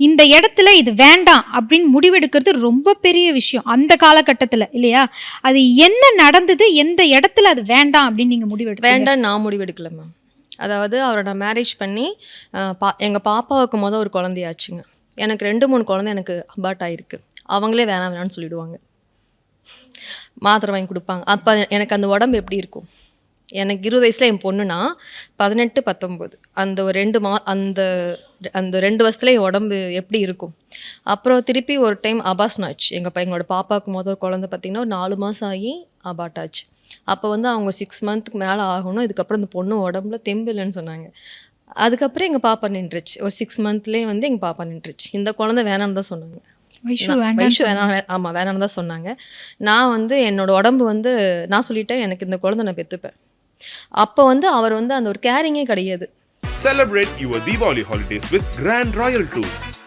இந்த இடத்துல இது வேண்டாம் அப்படின்னு முடிவெடுக்கிறது ரொம்ப பெரிய விஷயம் அந்த காலகட்டத்தில் இல்லையா? அது என்ன நடந்தது, எந்த இடத்துல அது வேண்டாம் அப்படின்னு நீங்கள் முடிவெடுத்தீங்க? வேண்டாம் நான் முடிவெடுக்கல மேம். அதாவது அவரை நான் மேரேஜ் பண்ணி எங்கள் பாப்பாவுக்கு ஒரு குழந்தையாச்சுங்க. எனக்கு 2-3 குழந்தை எனக்கு அபார்ட் ஆகிருக்கு. அவங்களே வேணாம் வேணாம்னு சொல்லிடுவாங்க. மாத்திரை வாங்கி கொடுப்பாங்க. அப்போ எனக்கு அந்த உடம்பு எப்படி இருக்கும்? எனக்கு 20 வயசில் என் பொண்ணுனா 18, 19 அந்த ஒரு 2 அந்த அந்த 2 வருஷத்துல என் உடம்பு எப்படி இருக்கும்? அப்புறம் திருப்பி ஒரு டைம் அபார்ஷன் ஆச்சு. எங்களோட பாப்பாவுக்கு ஒரு குழந்தை பார்த்திங்கன்னா ஒரு 4 மாதம் ஆகி அபார்ட் ஆச்சு. அப்போ அவங்க 6 மந்த்துக்கு மேலே ஆகணும். இதுக்கப்புறம் இந்த பொண்ணு உடம்புல தெம்பு இல்லைன்னு சொன்னாங்க. அதுக்கப்புறம் எங்கள் பாப்பா நின்றுச்சு. ஒரு 6 மந்த்லேயே எங்கள் பாப்பா நின்றுச்சு. இந்த குழந்தை வேணான்னு தான் சொன்னாங்க. வைஷு வேணாம். ஆமாம் வேணான்னு தான் சொன்னாங்க. நான் என்னோட உடம்பு நான் சொல்லிட்டேன் எனக்கு இந்த குழந்தை நான் பெற்றுப்பேன். அப்போ அவர் அந்த ஒரு கேரிங்கே கிடையாது. Celebrate your Diwali holidays with Grand Royal Tours.